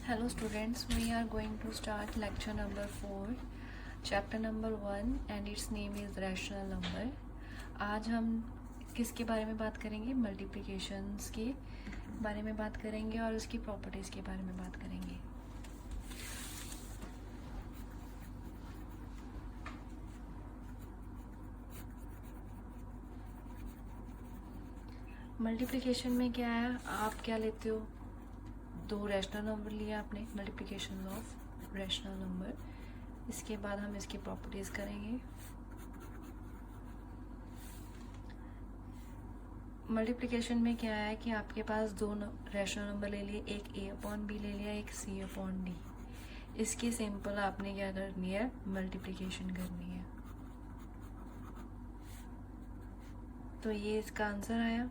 Hello students, we are going to start lecture number 4, chapter number 1 and its name is rational number. आज हम किसके बारे में बात करेंगे? मल्टीप्लिकेशंस के बारे में बात करेंगे और उसकी प्रॉपर्टीज़ के बारे में बात करेंगे. मल्टीप्लिकेशन में क्या है, आप क्या लेते हो? दो रैशनल नंबर लिया आपने, मल्टीप्लिकेशन ऑफ रैशनल नंबर. इसके बाद हम इसकी प्रॉपर्टीज करेंगे. मल्टीप्लिकेशन में क्या है कि आपके पास दो रैशनल नंबर ले लिए, एक a अपॉन बी ले लिया, एक c अपॉन डी. इसकी सिंपल आपने क्या करनी है? मल्टीप्लिकेशन करनी है. तो ये इसका आंसर आया.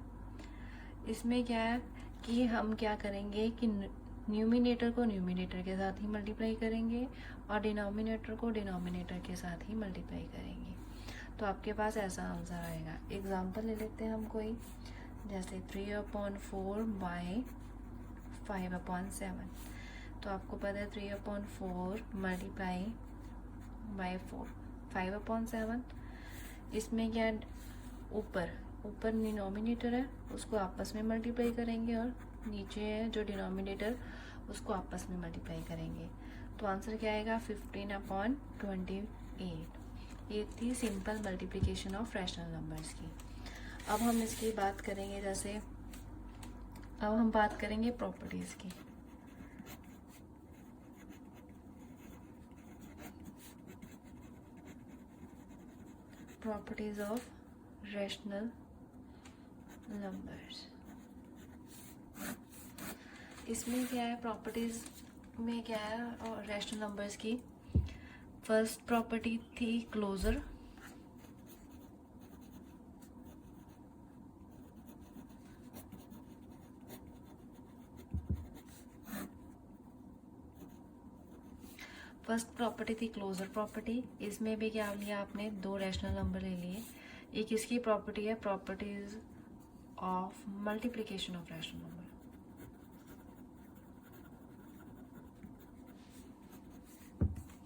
इसमें क्या है कि हम क्या करेंगे कि न्यूमिनेटर को न्यूमिनेटर के साथ ही मल्टीप्लाई करेंगे और डिनोमिनेटर को डिनोमिनेटर के साथ ही मल्टीप्लाई करेंगे. तो आपके पास ऐसा आंसर आएगा. एग्जांपल ले लेते हैं हम कोई, जैसे 3/4 बाय 5/7. तो आपको पता है 3/4 मल्टीप्लाई बाय 5/7. इसमें क्या ऊपर डिनोमिनेटर है उसको आपस में मल्टीप्लाई करेंगे और नीचे है जो डिनोमिनेटर उसको आपस में मल्टीप्लाई करेंगे. तो आंसर क्या आएगा? 15/28. ये थी simple multiplication of rational numbers की. अब हम इसकी बात करेंगे, जैसे अब हम बात करेंगे प्रॉपर्टीज की. Properties of rational numbers. इसमें क्या है, प्रॉपर्टीज में क्या है और रैशनल नंबर्स की. फर्स्ट प्रॉपर्टी थी क्लोजर. Closure property. इसमें भी क्या लिया आपने? दो रैशनल नंबर ले लिए. एक इसकी प्रॉपर्टी है properties of multiplication of rational number.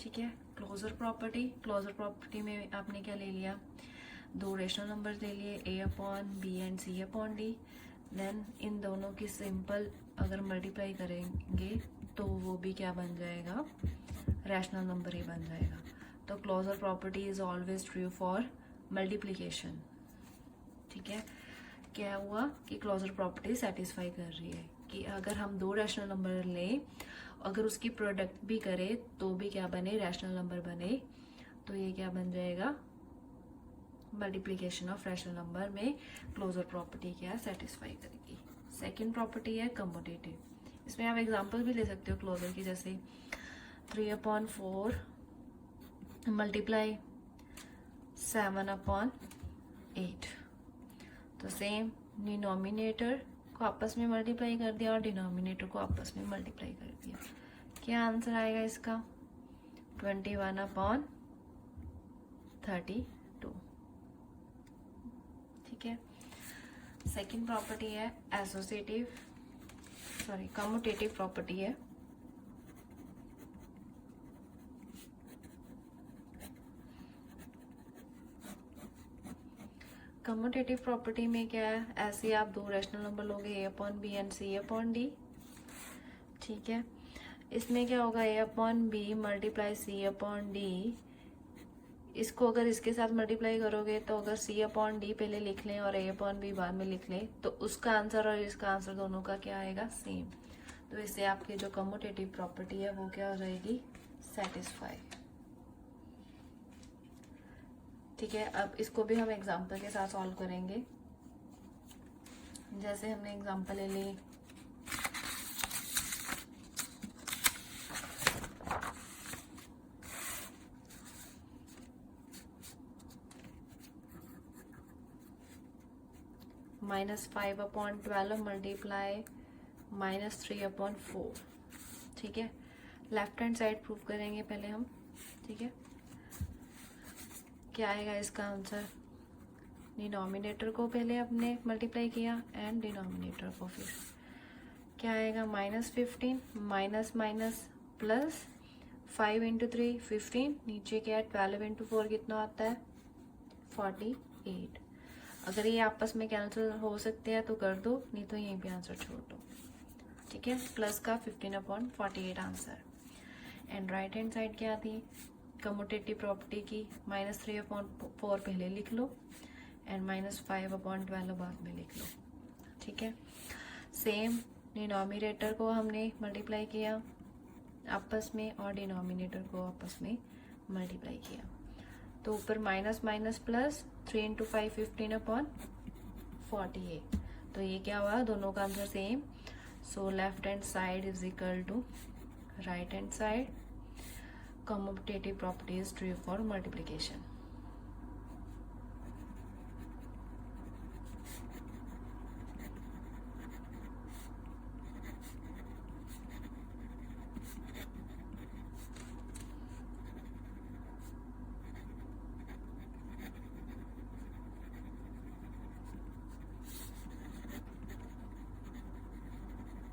ठीक है. क्लोजर प्रॉपर्टी में आपने क्या ले लिया? दो रैशनल नंबर ले लिए, a upon B and c upon D. Then इन दोनों की सिंपल अगर मल्टीप्लाई करेंगे तो वो भी क्या बन जाएगा? रैशनल नंबर ही बन जाएगा. तो closure property is always true for multiplication. ठीक है. क्या हुआ कि क्लोजर प्रॉपर्टी सेटिस्फाई कर रही है कि अगर हम दो रैशनल नंबर लें, अगर उसकी प्रोडक्ट भी करें तो भी क्या बने? रैशनल नंबर बने. तो ये क्या बन जाएगा? मल्टीप्लिकेशन ऑफ रैशनल नंबर में क्लोजर प्रॉपर्टी क्या सेटिस्फाई करेगी. सेकंड प्रॉपर्टी है कम्यूटेटिव. इसमें आप एग्जांपल भी ले सकते हो क्लोजर की, जैसे 3/4 मल्टीप्लाई 7/8. तो सेम डिनोमिनेटर को आपस में मल्टीप्लाई कर दिया और डिनोमिनेटर को आपस में मल्टीप्लाई कर दिया. क्या आंसर आएगा इसका? 21/32. ठीक है. सेकंड प्रॉपर्टी है कम्यूटेटिव प्रॉपर्टी है. कम्यूटेटिव प्रॉपर्टी में क्या है? ऐसे आप दो रैशनल नंबर लोगे, a upon B and c upon D. ठीक है. इसमें क्या होगा? a upon B multiply c upon D. इसको अगर इसके साथ मल्टीप्लाई करोगे तो अगर c अपॉन डी पहले लिख लें और a अपॉन बी बाद में लिख लें तो उसका आंसर और इसका आंसर दोनों का क्या आएगा? सेम. तो इससे आपकी जो कम्यूटेटिव प्रॉपर्टी है वो क्या हो जाएगी? सेटिस्फाई. ठीक है. अब इसको भी हम एग्जांपल के साथ सॉल्व करेंगे. जैसे हमने एग्जांपल ले ली, -5/12 मल्टीप्लाई -3/4. ठीक है. लेफ्ट हैंड साइड प्रूव करेंगे पहले हम. ठीक है. क्या आएगा इसका आंसर? डिनोमिनेटर को पहले अपने मल्टीप्लाई किया एंड डिनोमिनेटर को फिर. क्या आएगा, -15 माइनस माइनस प्लस 5 इंटू 3 15, नीचे क्या है 12 इंटू 4 कितना आता है 48। अगर ये आपस में कैंसिल हो सकते हैं तो कर दो, नहीं तो यहीं पे आंसर छोड़ दो, ठीक है। प्लस का 15/48 answer. And right hand side क्या थी, कम्यूटेटिव प्रॉपर्टी की -3/4 पहले लिख लो एंड -5/12 बाद में लिख लो, ठीक है। सेम डिनोमिनेटर को हमने मल्टीप्लाई किया आपस में और डिनोमिनेटर को आपस में मल्टीप्लाई किया, तो ऊपर माइनस माइनस प्लस 3 इंटू 5 15/48, तो ये क्या हुआ, दोनों का answer same. So left hand side is equal to right hand side. Commutative property is true for multiplication.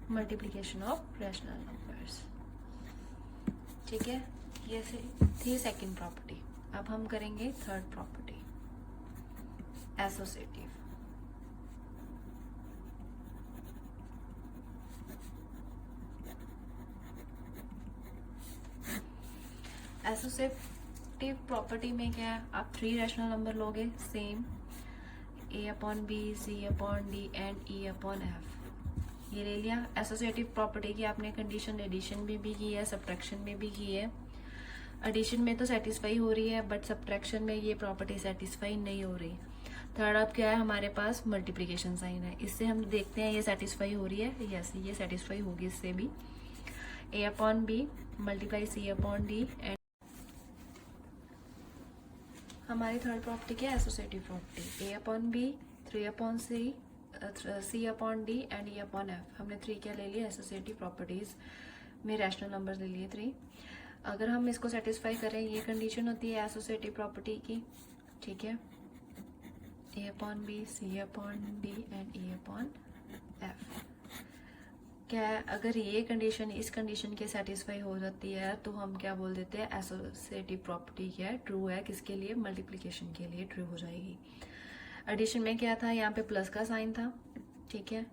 Multiplication of rational numbers, ठीक है। ये थी सेकंड प्रॉपर्टी। अब हम करेंगे third property, associative. Associative property में क्या है, आप 3 रैशनल नंबर लोगे same, a/b, c/d and e/f, ये ले लिया। एसोसिएटिव प्रॉपर्टी की आपने कंडीशन एडिशन में भी की है, सब्ट्रैक्शन में भी की है। एडिशन में तो सेटिस्फाई हो रही है, बट सब्ट्रैक्शन में ये प्रॉपर्टी सेटिस्फाई नहीं हो रही। थर्ड अब क्या है, हमारे पास मल्टीप्लिकेशन साइन है, इससे हम देखते हैं ये सेटिस्फाई हो रही है। यस, ये सेटिस्फाई होगी इससे भी। a/b मल्टीप्लाई c/d एंड हमारी थर्ड प्रॉपर्टी क्या है, associative property. a/b 3/c c/d and e/f, हमने 3 क्या ले लिया, एसोसिएटिव प्रॉपर्टीज में रैशनल नंबर्स ले लिए 3। अगर हम इसको सेटिस्फाई करें, ये कंडीशन होती है एसोसिएटिव प्रॉपर्टी की, ठीक है। a/b c/d एंड e/f, क्या है, अगर ये कंडीशन इस कंडीशन के सेटिस्फाई हो जाती है तो हम क्या बोल देते हैं, एसोसिएटिव प्रॉपर्टी क्या है, ट्रू है। किसके लिए, मल्टीप्लिकेशन के लिए ट्रू हो जाएगी। एडिशन में क्या था, यहाँ पे प्लस का साइन था, ठीक है।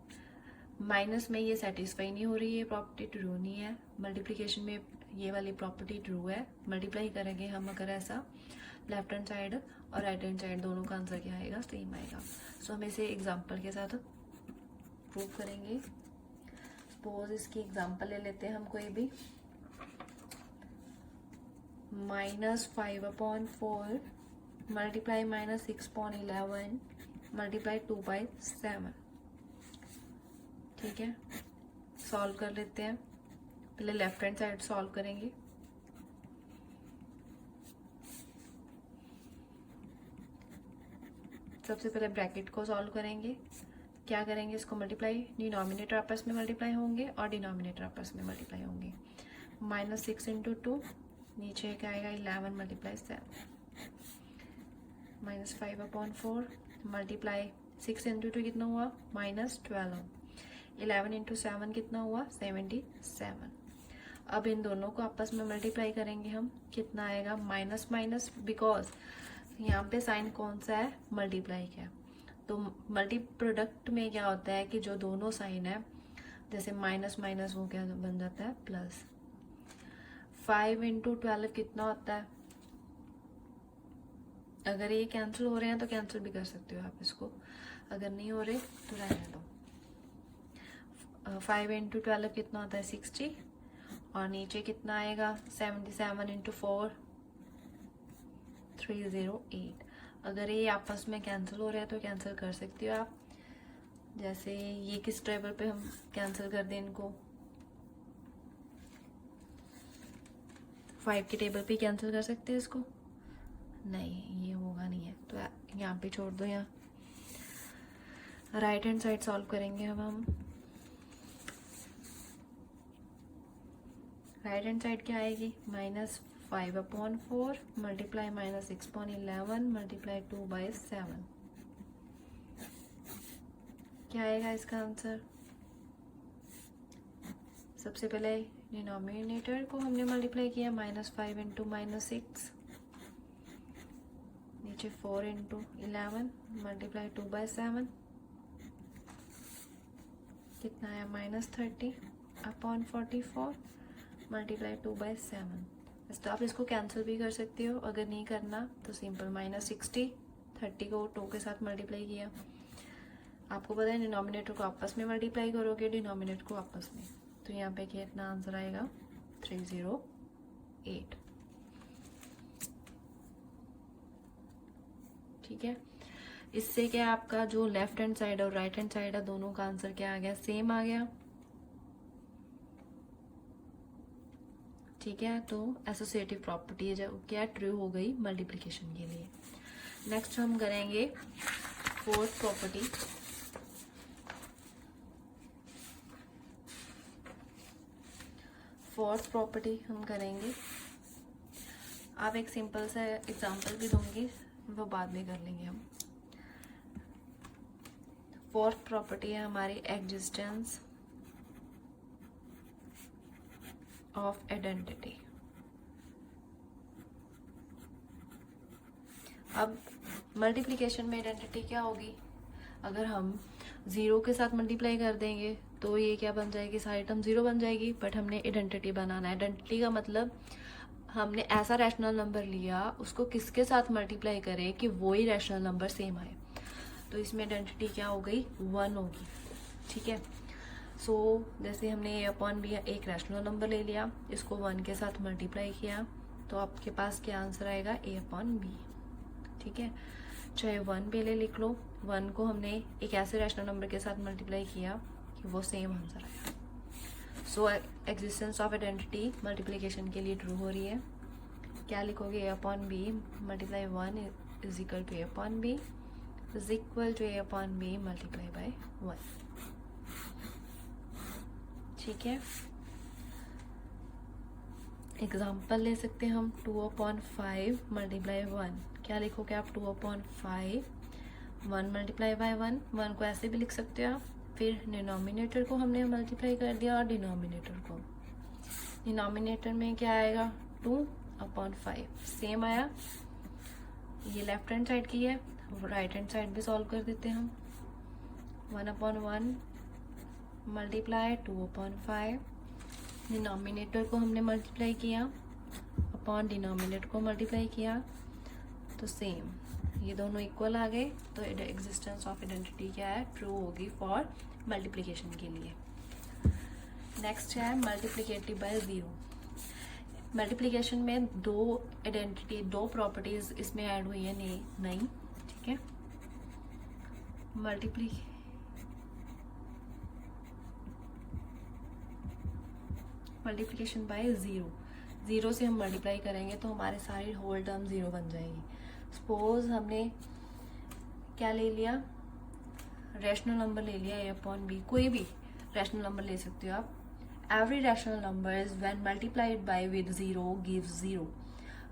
माइनस में ये सेटिस्फाई नहीं हो रही है, प्रॉपर्टी ट्रू नहीं है। मल्टीप्लिकेशन में ये वाली प्रॉपर्टी ट्रू है। मल्टीप्लाई करेंगे हम अगर ऐसा, लेफ्ट हैंड साइड और राइट हैंड साइड दोनों का आंसर क्या आएगा, सेम आएगा। सो हम इसे एग्जाम्पल के साथ प्रूव करेंगे। सपोज इसकी एग्जाम्पल ले लेते हैं हम कोई भी, -5/4 मल्टीप्लाई -6/11 मल्टीप्लाई 2/7, ठीक है। सॉल्व कर लेते हैं। पहले लेफ्ट हैंड साइड सॉल्व करेंगे। सबसे पहले ब्रैकेट को सॉल्व करेंगे। क्या करेंगे, इसको मल्टीप्लाई, डिनोमिनेटर आपस में मल्टीप्लाई होंगे और डिनोमिनेटर आपस में मल्टीप्लाई होंगे। -6 इंटू 2, नीचे क्या आएगा 11 मल्टीप्लाई 7, -5/4 मल्टीप्लाई 6 इंटू 2 कितना हुआ, -12, 11 इंटू 7 कितना हुआ, 77। अब इन दोनों को आपस में मल्टीप्लाई करेंगे हम, कितना आएगा, माइनस माइनस, बिकॉज यहाँ पे साइन कौन सा है, मल्टीप्लाई का। तो मल्टी प्रोडक्ट में क्या होता है कि जो दोनों साइन है, जैसे माइनस माइनस, वो क्या बन जाता है, प्लस। 5 इंटू 12 कितना होता है, अगर ये कैंसिल हो रहे हैं तो कैंसिल भी कर सकते हो आप इसको, अगर नहीं हो रहे तो रहने दो। 5 इंटू 12 कितना होता है, 60, और नीचे कितना आएगा, 77 इंटू 4 308। अगर ये आपस में कैंसिल हो रहा है तो कैंसिल कर सकते हो आप। जैसे ये किस टेबल पे हम कैंसिल कर दें इनको, 5 के टेबल पे कैंसिल कर सकते हैं इसको, नहीं ये होगा नहीं है, तो यहाँ पे छोड़ दो। यहाँ राइट हैंड साइड सॉल्व करेंगे अब हम। राइट हैंड साइड क्या आएगी, -5/4 मल्टीप्लाई -6/11 मल्टीप्लाई 2/7, क्या आएगा इसका आंसर, सबसे पहले डिनोमिनेटर को हमने मल्टीप्लाई किया, -5 इंटू -6, नीचे 4 इंटू 11 मल्टीप्लाई 2/7, कितना आया -30/44 मल्टीप्लाई 2/7। तो आप इसको कैंसिल भी कर सकते हो, अगर नहीं करना तो सिंपल -60, 30 को 2 के साथ मल्टीप्लाई किया। आपको पता है डिनोमिनेटर को आपस में मल्टीप्लाई करोगे, डिनोमिनेटर को आपस में, तो यहाँ पे कितना आंसर आएगा 308। ठीक है, इससे क्या आपका जो लेफ्ट हैंड साइड और राइट हैंड साइड है दोनों का आंसर क्या आ गया, सेम आ गया। ठीक है, तो एसोसिएटिव प्रॉपर्टी है जो क्या ट्रू हो गई मल्टीप्लिकेशन के लिए। नेक्स्ट हम करेंगे फोर्थ प्रॉपर्टी। फोर्थ प्रॉपर्टी हम करेंगे, आप एक सिंपल सा एग्जांपल भी दूंगी, वो बाद में कर लेंगे हम। फोर्थ प्रॉपर्टी है हमारी एग्जिस्टेंस ऑफ आइडेंटिटी। अब मल्टीप्लिकेशन में आइडेंटिटी क्या होगी, अगर हम 0 के साथ मल्टीप्लाई कर देंगे तो ये क्या बन जाएगी, सारी टर्म 0 बन जाएगी। बट हमने आइडेंटिटी बनाना है। आइडेंटिटी का मतलब हमने ऐसा रैशनल नंबर लिया, उसको किसके साथ मल्टीप्लाई करें कि वही रैशनल नंबर सेम आए। तो इसमें आइडेंटिटी क्या हो गई, 1 होगी। ठीक है, सो जैसे हमने a/b एक रैशनल नंबर ले लिया, इसको 1 के साथ मल्टीप्लाई किया, तो आपके पास क्या आंसर आएगा, a/b। ठीक है, चाहे 1 पहले लिख लो, 1 को हमने एक ऐसे रैशनल नंबर के साथ मल्टीप्लाई किया कि वो सेम आंसर आया। So existence of identity multiplication के लिए ट्रू हो रही है। क्या लिखोगे, a/b multiply 1 is equal to a/b is equal to a/b multiply by 1। ठीक है, एग्जाम्पल ले सकते हैं हम, 2/5 मल्टीप्लाई 1। क्या लिखोगे आप, 2/5 1 मल्टीप्लाई बाय 1। 1 को ऐसे भी लिख सकते हो आप। फिर डिनोमिनेटर को हमने मल्टीप्लाई कर दिया और डिनोमिनेटर को, डिनोमिनेटर में क्या आएगा, 2/5 सेम आया। ये लेफ्ट हैंड साइड की है, राइट हैंड साइड भी सॉल्व कर देते हैं हम। 1/1 मल्टीप्लाई 2/5, डिनोमिनेटर को हमने मल्टीप्लाई किया अपॉन डिनोमिनेटर को मल्टीप्लाई किया, तो सेम, ये दोनों इक्वल आ गए। तो एग्जिस्टेंस ऑफ आइडेंटिटी क्या है, ट्रू होगी फॉर मल्टीप्लिकेशन के लिए। नेक्स्ट है मल्टीप्लिकेटिव बाय 0। मल्टीप्लिकेशन में दो आइडेंटिटी, दो प्रॉपर्टीज इसमें ऐड हुई है, नहीं। ठीक है, मल्टीप्लिकेशन बाय 0 से हम मल्टीप्लाई करेंगे तो हमारे सारी होल टर्म 0 बन जाएगी। सपोज हमने क्या ले लिया, रैशनल नंबर ले लिया a/b, कोई भी रैशनल नंबर ले सकते हो आप। Every rational numbers when multiplied by with 0 gives 0।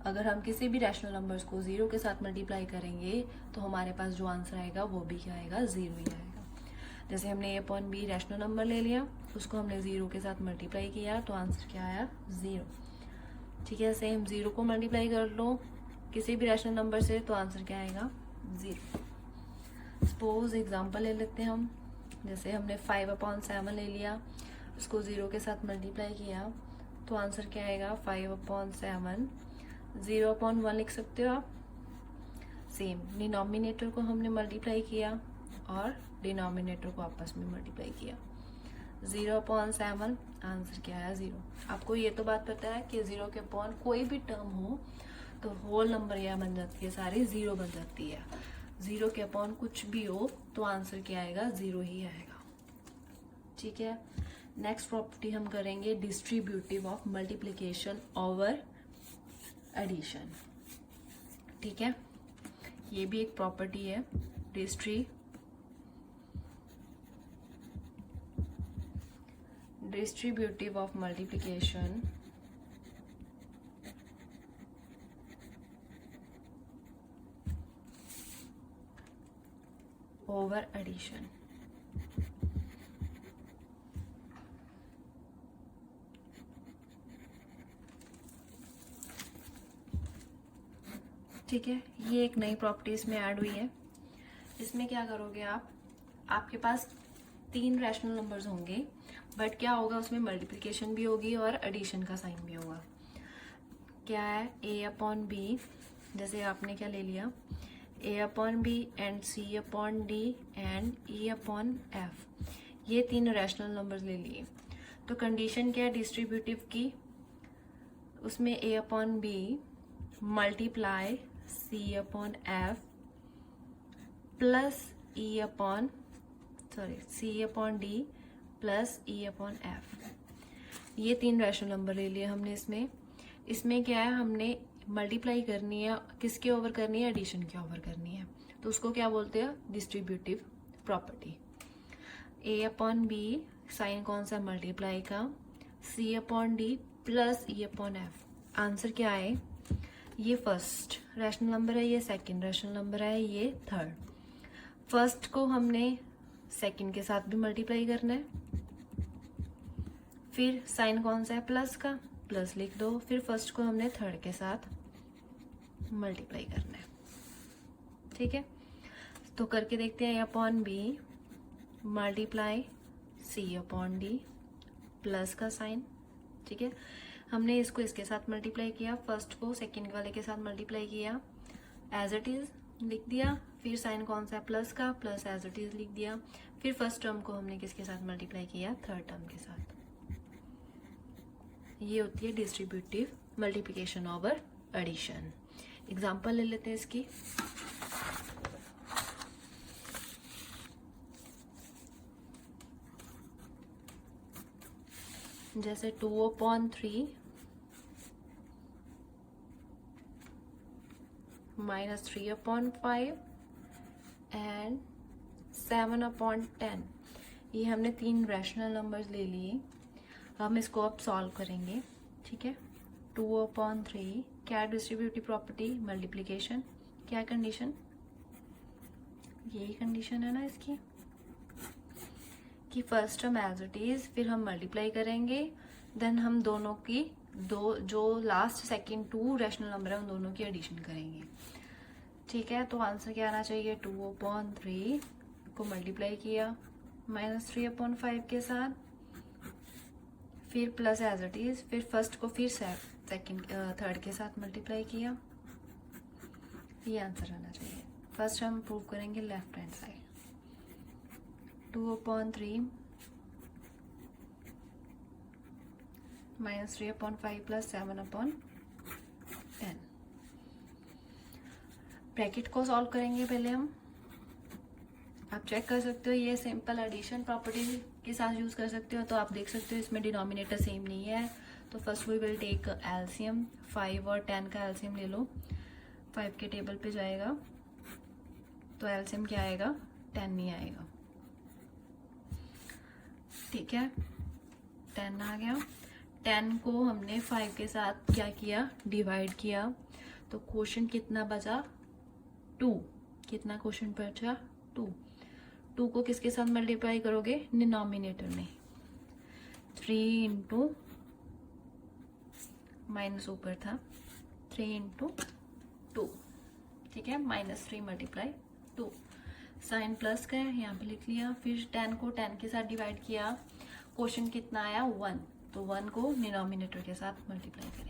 अगर हम किसी भी रैशनल नंबर्स को 0 के साथ मल्टीप्लाई करेंगे तो हमारे पास जो आंसर आएगा वो भी क्या आएगा, 0 ही आएगा। जैसे हमने a/b रैशनल नंबर ले लिया, उसको हमने 0 के साथ मल्टीप्लाई किया तो आंसर क्या आया, 0। ठीक है, सेम 0 को मल्टीप्लाई कर लो किसी भी रैशनल नंबर से तो आंसर क्या आएगा, 0। सपोज एग्जांपल ले लेते हैं हम, जैसे हमने 5/7 ले लिया, उसको 0 के साथ मल्टीप्लाई किया तो आंसर क्या आएगा, 5/7। 0/1 लिख सकते हो आप। सेम डिनोमिनेटर को हमने मल्टीप्लाई किया और डिनोमिनेटर को आपस में मल्टीप्लाई किया, 0/7, आंसर क्या आया, 0। आपको ये तो बात पता है कि 0 के अपॉन कोई भी टर्म हो तो होल नंबर यह बन जाती है, सारी 0 बन जाती है। 0 के अपॉन कुछ भी हो तो आंसर क्या आएगा, 0 ही आएगा। ठीक है, नेक्स्ट प्रॉपर्टी हम करेंगे distributive of multiplication over addition. ठीक है, ये भी एक प्रॉपर्टी है, distributive of multiplication over addition. ठीक है, ये एक नई प्रॉपर्टी इसमें ऐड हुई है। इसमें क्या करोगे आप, आपके पास 3 रैशनल नंबर्स होंगे, बट क्या होगा उसमें मल्टीप्लिकेशन भी होगी और एडिशन का साइन भी होगा। क्या है, a अपॉन बी, जैसे आपने क्या ले लिया, a upon B and c upon D and e upon f, ये 3 रैशनल नंबर्स ले लिए। तो कंडीशन क्या है डिस्ट्रीब्यूटिव की, उसमें a upon B multiply c upon f plus e upon c upon D plus e upon f, ये 3 rational number ले लिए हमने। इसमें क्या है, हमने मल्टीप्लाई करनी है, किसके ओवर करनी है, एडिशन के ओवर करनी है, तो उसको क्या बोलते हैं, distributive property. a upon B sign कौन सा, मल्टीप्लाई का, c upon D plus e upon f। Answer क्या है, ये फर्स्ट रैशनल नंबर है, ये सेकंड रैशनल नंबर है, ये थर्ड। फर्स्ट को हमने सेकंड के साथ भी मल्टीप्लाई करना है, फिर साइन कौन सा है, प्लस का, प्लस लिख दो, फिर फर्स्ट को हमने थर्ड के साथ मल्टीप्लाई करना है। ठीक है, तो करके देखते हैं, a upon B multiply c upon D plus का साइन। ठीक है, हमने इसको इसके साथ मल्टीप्लाई किया, फर्स्ट को सेकंड वाले के साथ मल्टीप्लाई किया, एज इट इज लिख दिया, फिर साइन कौन सा है, प्लस का, प्लस एज इट इज लिख दिया, फिर फर्स्ट टर्म को हमने किसके साथ मल्टीप्लाई किया, थर्ड टर्म के साथ। ये होती है distributive multiplication over addition. Example ले लेते हैं इसकी। जैसे 2/3 माइनस 3/5 एंड 7/10, ये हमने 3 रैशनल नंबर्स ले लिए। हम इसको अब सॉल्व करेंगे। ठीक है, 2/3 क्या डिस्ट्रीब्यूटिव प्रॉपर्टी, मल्टीप्लिकेशन, क्या कंडीशन, यही कंडीशन है ना इसकी, कि first term as it is, फिर हम मल्टीप्लाई करेंगे, देन हम दोनों की जो लास्ट सेकंड 2 रैशनल नंबर है उन दोनों की एडिशन करेंगे। ठीक है, तो आंसर क्या आना चाहिए, 2/3 को मल्टीप्लाई किया माइनस 3/5 के साथ, फिर प्लस एज इट इज, फिर फर्स्ट को फिर सेकंड थर्ड के साथ मल्टीप्लाई किया, ये आंसर आना चाहिए। फर्स्ट हम प्रूव करेंगे left hand side, 2/3 minus 3/5 plus 7/10। Bracket को सॉल्व करेंगे पहले हम। आप चेक कर सकते हो, ये सिंपल एडिशन प्रॉपर्टी के साथ यूज कर सकते हो। तो आप देख सकते हो इसमें डिनोमिनेटर सेम नहीं है, तो first we will take LCM, 5 और 10 का एलसीएम ले लो। 5 के टेबल पे जाएगा तो एलसीएम क्या आएगा, 10 नहीं आएगा। ठीक है, 10 आ गया। 10 को हमने 5 के साथ क्या किया, डिवाइड किया, तो क्वोशंट कितना बचा, 2। कितना क्वोशंट बचा, 2। 2 को किसके साथ मल्टीप्लाई करोगे, डिनोमिनेटर में, 3 इंटू माइनस ऊपर था, 3 इंटू 2। ठीक है, -3 मल्टीप्लाई 2, साइन प्लस का है यहाँ पे लिख लिया। फिर 10 को 10 के साथ डिवाइड किया, क्वोशंट कितना आया, 1, तो 1 को डिनोमिनेटर के साथ मल्टीप्लाई करेंगे।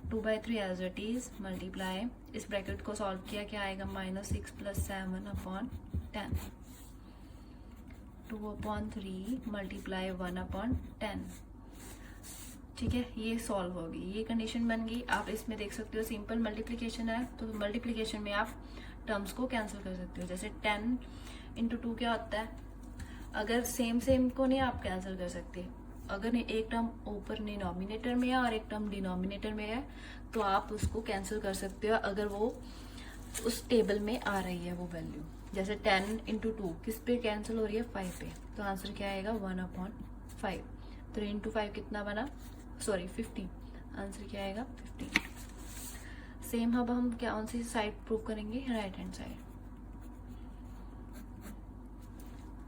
2/3 एज इट इज मल्टीप्लाई, इस ब्रैकेट को सॉल्व किया, क्या आएगा, -6 प्लस 7/10। 2/3 मल्टीप्लाई 1/10। ठीक है, ये सॉल्व होगी, ये कंडीशन बन गई। आप इसमें देख सकते हो सिंपल मल्टीप्लिकेशन है, तो मल्टीप्लिकेशन में आप टर्म्स को कैंसिल कर सकते हो। जैसे 10 इंटू 2 क्या होता है, अगर सेम को नहीं आप कैंसिल कर सकते, अगर एक टर्म ऊपर डिनोमिनेटर में है और एक टर्म डिनोमिनेटर में है तो आप उसको कैंसिल कर सकते हो अगर वो उस टेबल में आ रही है वो वैल्यू। जैसे 10 इंटू 2 किस पे कैंसिल हो रही है, 5 पे, तो आंसर क्या आएगा, 1/5। 3 इंटू 5 कितना बना, सॉरी 15, आंसर क्या आएगा, 15। सेम अब हम क्या कौन सी साइड प्रूव करेंगे, राइट हैंड साइड।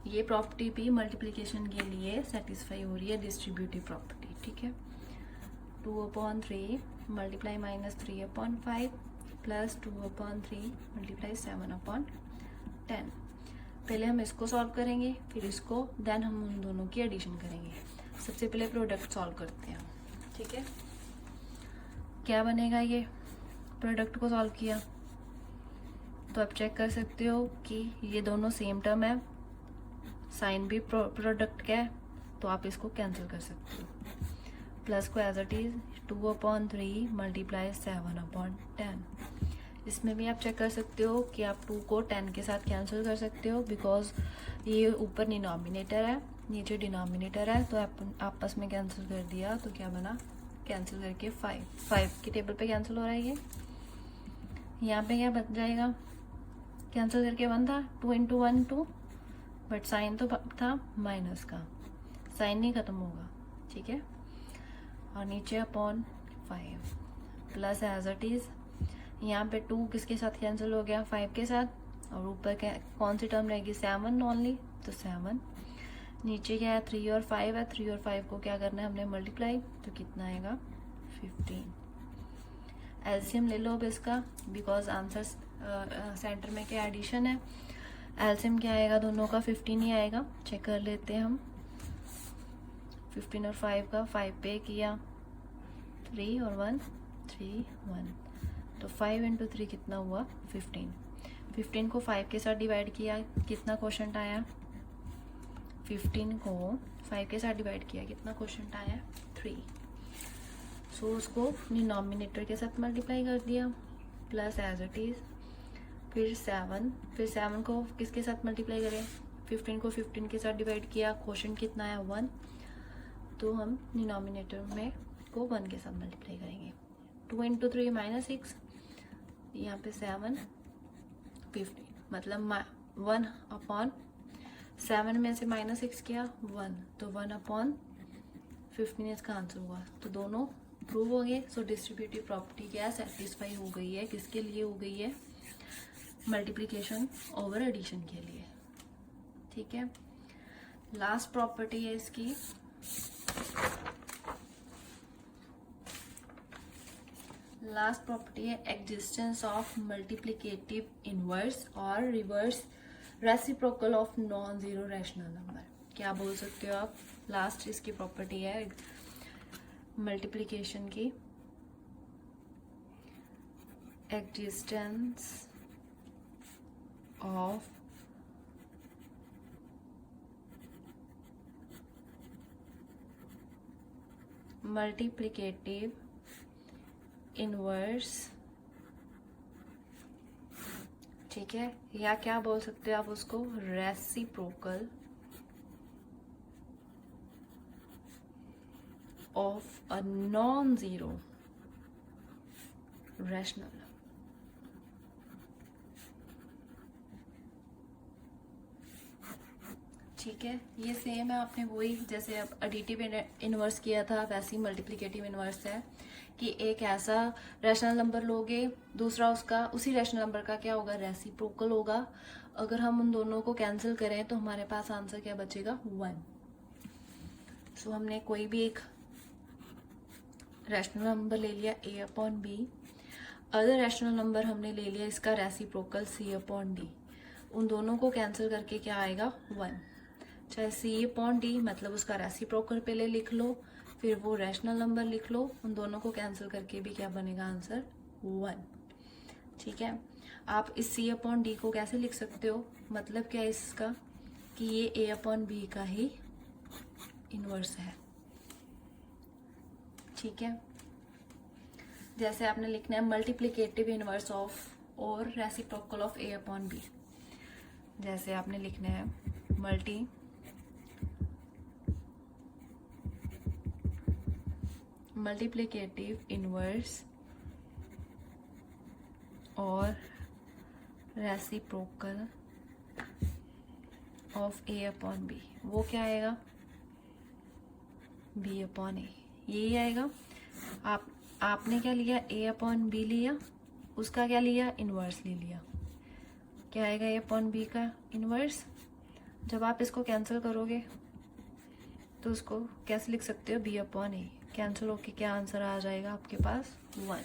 ये प्रॉपर्टी भी मल्टीप्लिकेशन के लिए सेटिस्फाई हो रही है, डिस्ट्रीब्यूटिव प्रॉपर्टी। ठीक है, 2/3 मल्टीप्लाई -3/5 प्लस 2/3 मल्टीप्लाई 7/10। पहले हम इसको सॉल्व करेंगे, फिर इसको, देन हम उन दोनों की एडिशन करेंगे। सबसे पहले प्रोडक्ट सॉल्व करते हैं, ठीक है। क्या बनेगा, ये प्रोडक्ट को सॉल्व किया तो आप चेक कर सकते हो कि ये दोनों सेम टर्म है, साइन भी प्रोडक्ट का है, तो आप इसको कैंसिल कर सकते हो। प्लस को एज इट इज 2/3 मल्टीप्लाई 7/10। इसमें भी आप चेक कर सकते हो कि आप 2 को 10 के साथ कैंसिल कर सकते हो, बिकॉज ये ऊपर डिनोमिनेटर है, नीचे डिनोमिनेटर है, तो आपस में कैंसिल कर दिया तो क्या बना, कैंसिल करके 5 की टेबल पे कैंसिल हो रहा है ये। यहाँ पे क्या बच जाएगा, कैंसिल करके 1 था, 2 × 1 2, बट साइन तो था माइनस का, साइन नहीं खत्म होगा, ठीक है। और नीचे upon 5 plus as it is, यहाँ पे 2 किसके साथ कैंसिल हो गया, 5 के साथ, और ऊपर कौन सी टर्म रहेगी, 7 ओनली, तो 7। नीचे क्या है, 3 और 5 है, 3 और 5 को क्या करना है हमने, मल्टीप्लाई, तो कितना आएगा 15। एलसीएम ले लो अब इसका, बिकॉज आंसर सेंटर में क्या एडिशन है, एलसीएम क्या आएगा दोनों का, 15 ही आएगा। चेक कर लेते हैं हम, 15 और 5 का, 5 पे किया 3 और 1 3 1, तो 5 × 3 कितना हुआ, 15। 15 को 5 के साथ डिवाइड किया, कितना क्वोशंट आया, 15 को 5 के साथ डिवाइड किया, कितना क्वोशंट आया, 3। सो उसको डिनोमिनेटर के साथ मल्टीप्लाई कर दिया, प्लस एज इट इज, फिर 7 को किसके साथ मल्टीप्लाई करें, 15 को 15 के साथ डिवाइड किया, क्वोशंट कितना है 1, तो हम डिनोमिनेटर में को 1 के साथ मल्टीप्लाई करेंगे। 2 × 3 -6, यहाँ पे 7 15, मतलब 1/7 में से -6 किया 1, तो 1/15 इसका आंसर हुआ। तो दोनों प्रूव हो गए। सो डिस्ट्रीब्यूटिव प्रॉपर्टी क्या सेटिस्फाई हो गई है, किसके लिए हो गई है, मल्टीप्लिकेशन ओवर एडिशन के लिए, ठीक है। लास्ट प्रॉपर्टी है इसकी, लास्ट प्रॉपर्टी है एग्जिस्टेंस ऑफ मल्टीप्लिकेटिव इनवर्स और reverse reciprocal of non zero rational number. क्या बोल सकते हो आप, लास्ट इसकी प्रॉपर्टी है मल्टीप्लिकेशन की, एग्जिस्टेंस ऑफ मल्टीप्लिकेटिव इनवर्स, ठीक है, या क्या बोल सकते हो आप उसको, reciprocal of a non zero rational. ठीक है, ये सेम है, आपने वही जैसे अब एडिटिव इनवर्स किया था वैसे ही मल्टीप्लिकेटिव इनवर्स है कि एक ऐसा रैशनल नंबर लोगे, दूसरा उसका उसी रैशनल नंबर का क्या होगा, रेसिप्रोकल होगा। अगर हम उन दोनों को कैंसिल करें तो हमारे पास आंसर क्या बचेगा, 1। सो हमने कोई भी एक रैशनल नंबर ले लिया a/b, अदर रैशनल नंबर हमने ले लिया इसका रेसिप्रोकल c/d, उन दोनों को कैंसिल करके क्या आएगा, 1। चाहे c/d मतलब उसका रेसिप्रोकल पहले लिख लो, फिर वो रैशनल नंबर लिख लो, उन दोनों को कैंसिल करके भी क्या बनेगा आंसर, 1। ठीक है, आप इस c/d को कैसे लिख सकते हो, मतलब क्या है इसका कि ये a/b का ही इनवर्स है। ठीक है, जैसे आपने लिखना है मल्टीप्लिकेटिव इनवर्स ऑफ और रेसिप्रोकल ऑफ a/b, जैसे आपने लिखना है मल्टीप्लिकेटिव इनवर्स और रेसिप्रोकल ऑफ a/b, वो क्या आएगा, b/a, यही आएगा। आपने क्या लिया, a/b लिया, उसका क्या लिया, इनवर्स ले लिया, क्या आएगा a/b का इनवर्स। जब आप इसको कैंसिल करोगे तो उसको कैसे लिख सकते हो, b/a, कैंसिल होके क्या आंसर आ जाएगा आपके पास 1।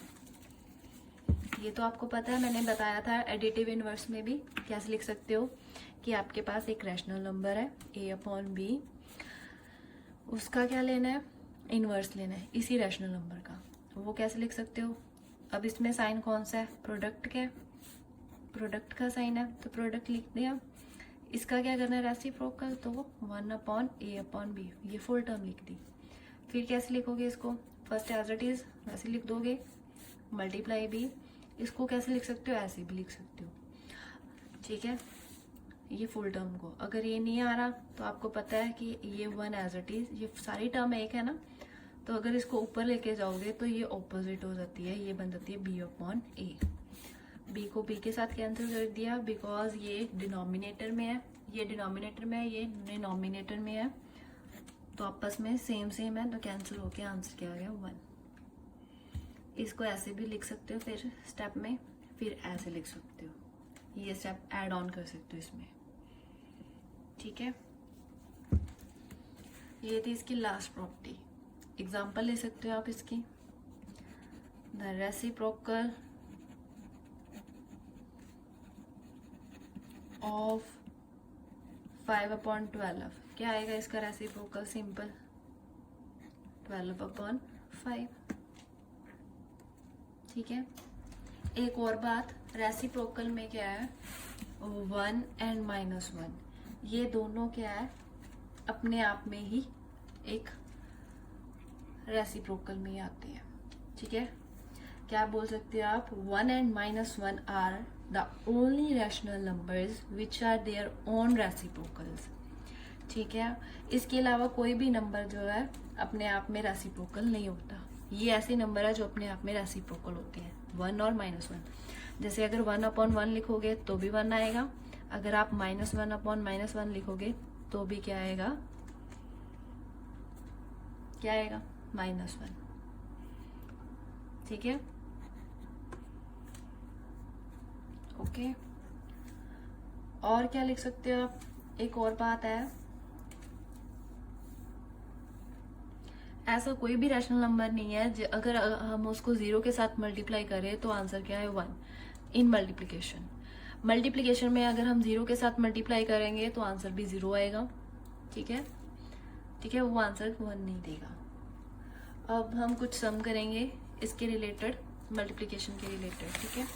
ये तो आपको पता है, मैंने बताया था एडिटिव इनवर्स में भी कैसे लिख सकते हो कि आपके पास एक रैशनल नंबर है a/b, उसका क्या लेना है, इनवर्स लेना है इसी रैशनल नंबर का। वो कैसे लिख सकते हो, अब इसमें साइन कौन सा है, प्रोडक्ट का, प्रोडक्ट का साइन है तो प्रोडक्ट लिख दिया। इसका क्या करना है, रेसिप्रोकल, तो 1/a/b, ये फुल टर्म लिख दी। फिर कैसे लिखोगे इसको, फर्स्ट एज इट इज वैसे लिख दोगे, मल्टीप्लाई b, इसको कैसे लिख सकते हो, ऐसे भी लिख सकते हो, ठीक है। ये फुल टर्म को, अगर ये नहीं आ रहा तो आपको पता है कि ये 1 एज इट इज, ये सारी टर्म एक है ना, तो अगर इसको ऊपर लेके जाओगे तो ये ऑपोजिट हो जाती है, ये बन जाती है b/a। b को b के साथ कैंसिल कर दिया बिकॉज ये डिनोमिनेटर में है, ये डिनोमिनेटर में है, ये डिनोमिनेटर में है, तो आपस में सेम सेम है, तो कैंसिल होके आंसर क्या आ गया 1। इसको ऐसे भी लिख सकते हो फिर स्टेप में, फिर ऐसे लिख सकते हो, ये स्टेप ऐड ऑन कर सकते हो इसमें, ठीक है। ये थी इसकी लास्ट प्रॉपर्टी। एग्जांपल ले सकते हो आप इसकी, द रेसिप्रोकल ऑफ 5/12, क्या आएगा इसका रेसिप्रोकल, सिंपल 12/5, ठीक है। एक और बात, रेसिप्रोकल में क्या है, 1 एंड -1, ये दोनों क्या है, अपने आप में ही एक रेसिप्रोकल में ही आते हैं, ठीक है। क्या बोल सकते हो आप, 1 and -1 are the only rational numbers which are their own reciprocals, ठीक है। इसके अलावा कोई भी नंबर जो है अपने आप में रेसिप्रोकल नहीं होता, ये ऐसे नंबर है जो अपने आप में रेसिप्रोकल होते हैं, 1 और -1। जैसे अगर 1/1 लिखोगे तो भी 1 आएगा, अगर आप -1/-1 लिखोगे तो भी क्या आएगा, क्या आएगा, -1, ठीक है, ओके। और क्या लिख सकते हो आप, एक और बात है, ऐसा कोई भी रैशनल नंबर नहीं है अगर हम उसको 0 के साथ मल्टीप्लाई करें तो आंसर क्या है 1 इन मल्टीप्लिकेशन। मल्टीप्लिकेशन में अगर हम 0 के साथ मल्टीप्लाई करेंगे तो आंसर भी 0 आएगा, ठीक है, ठीक है, वो आंसर 1 नहीं देगा। अब हम कुछ सम करेंगे इसके रिलेटेड, मल्टीप्लिकेशन के रिलेटेड, ठीक है,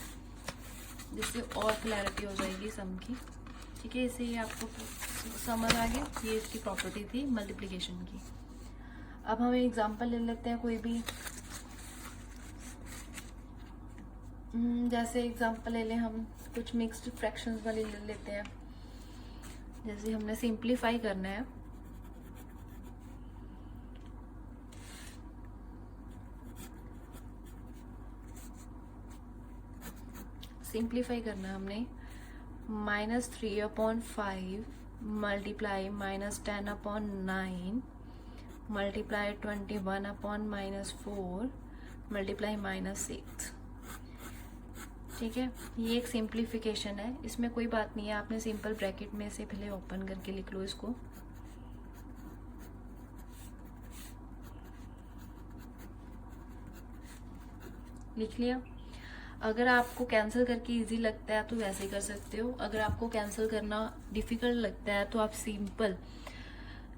जिससे और क्लैरिटी हो जाएगी सम की, ठीक है। इससे ये आपको समझ आ गया, ये इसकी प्रॉपर्टी थी मल्टीप्लिकेशन की। अब हम एग्जांपल ले लेते हैं कोई भी, जैसे एग्जांपल ले लें हम कुछ मिक्स्ड फ्रैक्शंस वाली ले लेते हैं, जैसे हमने सिंप्लीफाई करना है, सिंप्लीफाई करना है हमने, -3/5 मल्टीप्लाई -10/9 मल्टीप्लाई 21/-4 मल्टीप्लाई -6, ठीक है। ये एक सिंप्लीफिकेशन है, इसमें कोई बात नहीं है, आपने सिंपल ब्रैकेट में से पहले ओपन करके लिख लो इसको, लिख लिया। अगर आपको कैंसिल करके इजी लगता है तो वैसे कर सकते हो, अगर आपको कैंसिल करना डिफिकल्ट लगता है तो आप सिंपल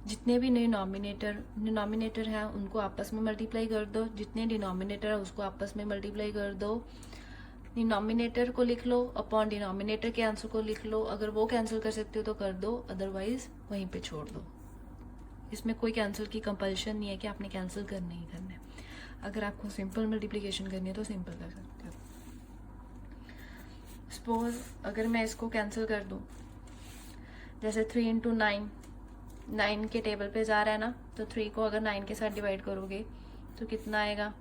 जितने भी डिनोमिनेटर हैं उनको आपस में मल्टीप्लाई कर दो, जितने डिनोमिनेटर है उसको आपस में मल्टीप्लाई कर दो, डिनोमिनेटर को लिख लो अपॉन डिनोमिनेटर के आंसर को लिख लो, अगर वो कैंसिल कर सकते हो तो कर दो, अदरवाइज वहीं पे छोड़ दो। इसमें कोई कैंसिल की कंपल्शन नहीं है कि आपने कैंसिल करना ही करना है, अगर आपको सिंपल मल्टीप्लिकेशन करनी है तो सिंपल कर सकते हो। सपोज अगर मैं इसको कैंसिल कर दूं, जैसे 3 × 9, 9 के टेबल पे जा रहा है ना, तो 3 को अगर 9 के साथ डिवाइड करोगे तो कितना आएगा,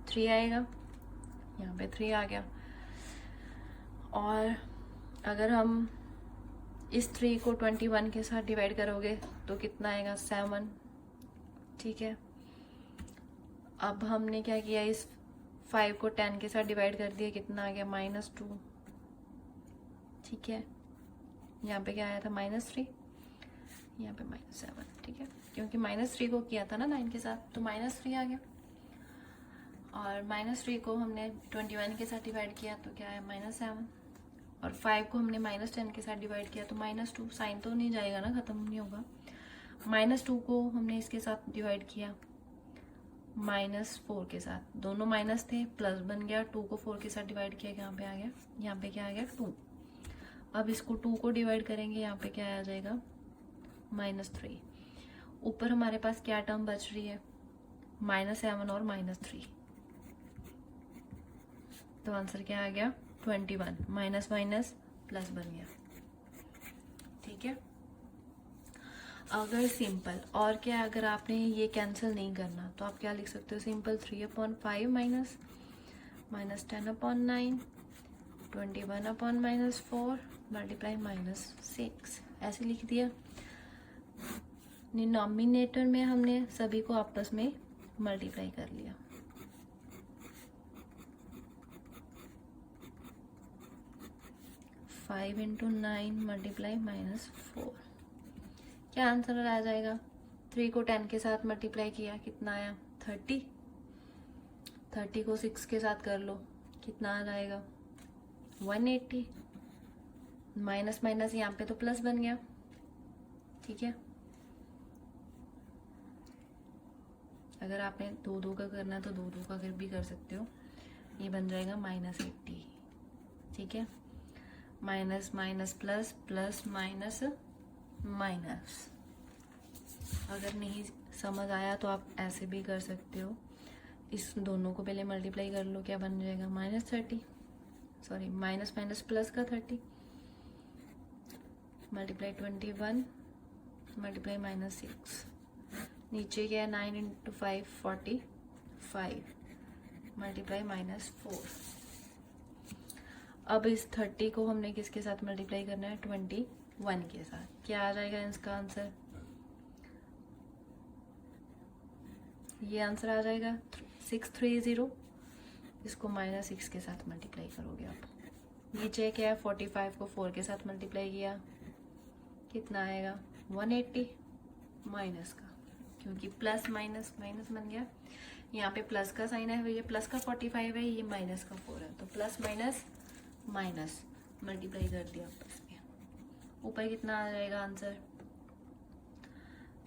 3 आएगा, यहाँ पे 3 आ गया। और अगर हम इस 3 को 21 के साथ डिवाइड करोगे तो कितना आएगा, 7, ठीक है। अब हमने क्या किया, इस 5 को 10 के साथ डिवाइड कर दिया, कितना आ गया, -2, ठीक है। यहाँ पे क्या आया था, -3, यहाँ पे -7, ठीक है, क्योंकि -3 को किया था ना 9 के साथ, तो -3 आ गया। और -3 को हमने 21 के साथ डिवाइड किया तो क्या है -7, और 5 को हमने -10 के साथ डिवाइड किया तो -2। साइन तो नहीं जाएगा ना, ख़त्म नहीं होगा। -2 को हमने इसके साथ डिवाइड किया -4 के साथ, दोनों माइनस थे, प्लस बन गया। 2 को 4 के साथ डिवाइड किया, यहाँ पे आ गया, यहाँ पे क्या आ गया 2। अब इसको 2 को डिवाइड करेंगे, यहाँ पे क्या आ जाएगा -3। ऊपर हमारे पास क्या टर्म बच रही है -7 और -3, तो आंसर क्या आ गया 21। माइनस माइनस प्लस बन गया, ठीक है। अगर सिंपल और क्या, अगर आपने ये कैंसिल नहीं करना तो आप क्या लिख सकते हो, सिंपल 3/5 माइनस -10/9, 21/-4 मल्टीप्लाई -6, ऐसे लिख दिया। डिनोमिनेटर में हमने सभी को आपस में मल्टीप्लाई कर लिया। फाइव इंटू 9 मल्टीप्लाई -4, क्या आंसर आ जाएगा। 3 को 10 के साथ मल्टीप्लाई किया, कितना आया 30। 30 को 6 के साथ कर लो, कितना आ जाएगा 180। माइनस माइनस यहाँ पे तो प्लस बन गया, ठीक है। अगर आपने 2 का करना है तो 2 का भी कर सकते हो। ये बन जाएगा -80, ठीक है। Minus minus plus, plus minus minus. अगर नहीं समझ आया तो आप ऐसे भी कर सकते हो, इस दोनों को पहले मल्टीप्लाई कर लो, क्या बन जाएगा -30, सॉरी माइनस माइनस प्लस का 30 मल्टीप्लाई 21 मल्टीप्लाई -6, नीचे क्या है 9 इंटू 5 45 मल्टीप्लाई -4। अब इस 30 को हमने किसके साथ मल्टीप्लाई करना है 21 के साथ, क्या आ जाएगा इसका आंसर, ये आंसर आ जाएगा 630। इसको -6 के साथ मल्टीप्लाई करोगे आप। नीचे क्या है 45 को 4 के साथ मल्टीप्लाई किया, कितना आएगा 180 माइनस का, क्योंकि प्लस माइनस माइनस बन गया। यहाँ पे प्लस का साइन है, ये प्लस का 45 है, ये माइनस का 4 है, तो प्लस माइनस माइनस मल्टीप्लाई कर दिया आपस में। ऊपर कितना आ जाएगा आंसर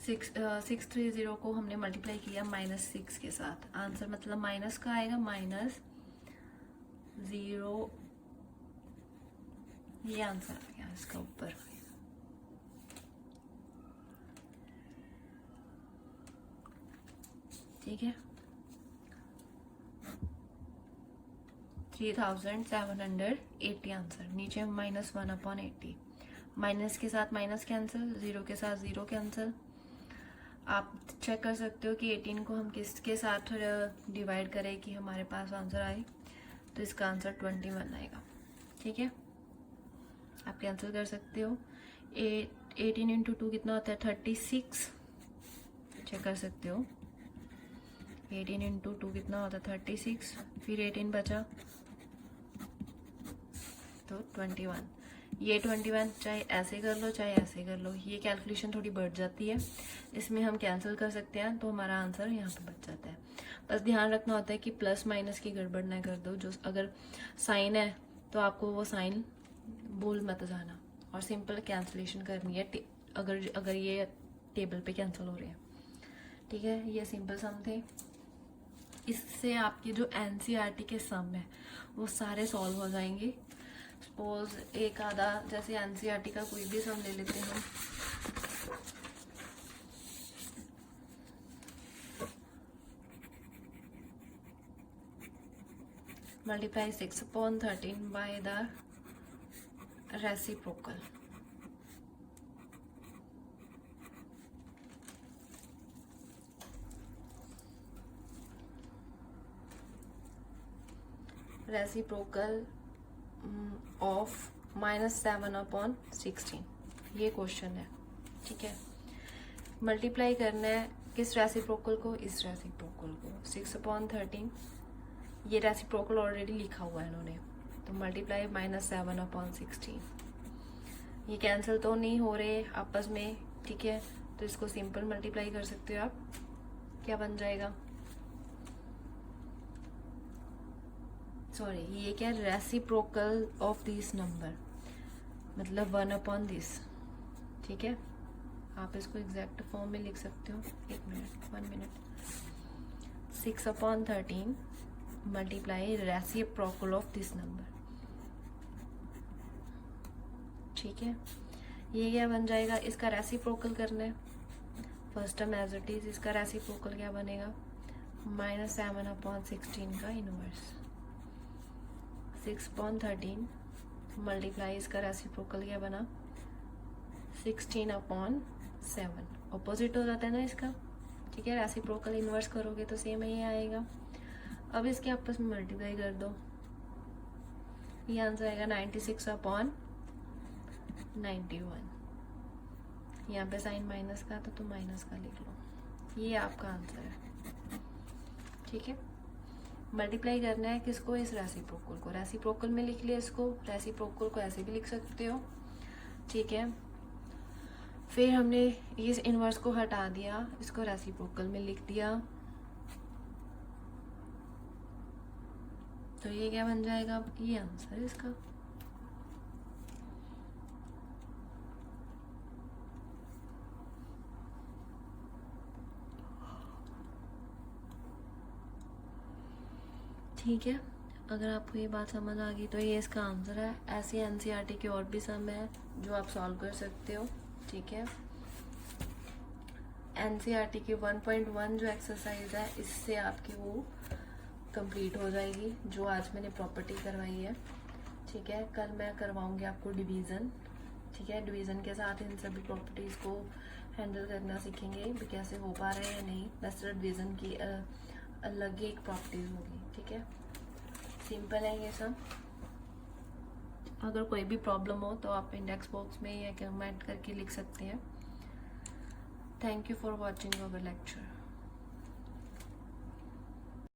630 को हमने मल्टीप्लाई किया -6 के साथ, आंसर मतलब माइनस का आएगा -0, ये आंसर आ गया इसका ऊपर। ठीक है 3780 आंसर। नीचे -1/80, माइनस के साथ माइनस कैंसिल, 0 के साथ 0 कैंसिल। आप चेक कर सकते हो कि 18 को हम किसके साथ डिवाइड करें कि हमारे पास आंसर आए, तो इसका आंसर 21 आएगा, ठीक है। आप कैंसिल कर सकते हो। 18 इंटू 2 कितना होता है 36, चेक कर सकते हो। 18 इंटू 2 कितना होता है 36, फिर 18 बचा तो 21। ये 21 चाहे ऐसे कर लो चाहे ऐसे कर लो, ये कैलकुलेशन थोड़ी बढ़ जाती है, इसमें हम कैंसिल कर सकते हैं, तो हमारा आंसर यहाँ पे बच जाता है। बस ध्यान रखना होता है कि प्लस माइनस की गड़बड़ ना कर दो, जो अगर साइन है तो आपको वो साइन भूल मत जाना, और सिंपल कैंसिलेशन करनी है अगर ये टेबल पे कैंसिल हो रहे हैं, ठीक है। ये सिंपल सम थे, इससे आपके जो एनसीईआरटी के सम है वो सारे सॉल्व हो जाएंगे। सपोज एक आधा जैसे एनसीईआरटी का कोई भी सम ले लेते हैं, multiply 6/13 by the reciprocal. Reciprocal of -7/16, ये क्वेश्चन है, ठीक है। मल्टीप्लाई करना है किस रेसिप्रोकल को, इस रेसिप्रोकल को 6/13, ये रेसिप्रोकल ऑलरेडी लिखा हुआ है इन्होंने, तो मल्टीप्लाई -7/16। ये कैंसिल तो नहीं हो रहे आपस में, ठीक है, तो इसको सिंपल मल्टीप्लाई कर सकते हो आप। क्या बन जाएगा, सॉरी ये क्या, रेसिप्रोकल ऑफ दिस नंबर, मतलब 1/this। ठीक है, आप इसको एग्जैक्ट फॉर्म में लिख सकते हो। 1 minute 6/13 multiply reciprocal of this number. ठीक है, ये क्या बन जाएगा, इसका रेसिप्रोकल करना है। First term as it is, इसका रेसिप्रोकल क्या बनेगा, -7/16 का इनवर्स। 6/13 मल्टीप्लाई इसका रेसिप्रोकल क्या बना, 16/7। ऑपोजिट हो जाता है ना इसका। ठीक है, रेसिप्रोकल इनवर्स करोगे तो सेम ही आएगा। अब इसके आपस में मल्टीप्लाई कर दो, ये आंसर आएगा 96/91। यहाँ पे साइन माइनस का तो माइनस का लिख लो, ये आपका आंसर है। ठीक है, मल्टीप्लाई करना है किसको, इस रेसिप्रोकल को। रेसिप्रोकल में लिख लिया इसको, रेसिप्रोकल को ऐसे भी लिख सकते हो। ठीक है, फिर हमने इस इनवर्स को हटा दिया, इसको रेसिप्रोकल में लिख दिया, तो ये क्या बन जाएगा, ये आंसर है इसका। ठीक है, अगर आपको ये बात समझ आ गई तो ये इसका आंसर है। ऐसे एनसीईआरटी के और भी सम है जो आप सॉल्व कर सकते हो। ठीक है, एनसीईआरटी की 1.1 जो एक्सरसाइज है, इससे आपकी वो कंप्लीट हो जाएगी जो आज मैंने प्रॉपर्टी करवाई है। ठीक है, कल मैं करवाऊंगी आपको डिवीज़न। ठीक है, डिवीज़न के साथ इन सभी प्रॉपर्टीज़ को हैंडल करना सीखेंगे भी कैसे हो पा रहा है या नहीं। बस डिवीज़न की अलग ही एक प्रॉपर्टीज़ होगी। ठीक है, सिंपल है ये सब। अगर कोई भी प्रॉब्लम हो तो आप इंडेक्स बॉक्स में या कमेंट करके लिख सकते हैं। Thank you for watching our lecture.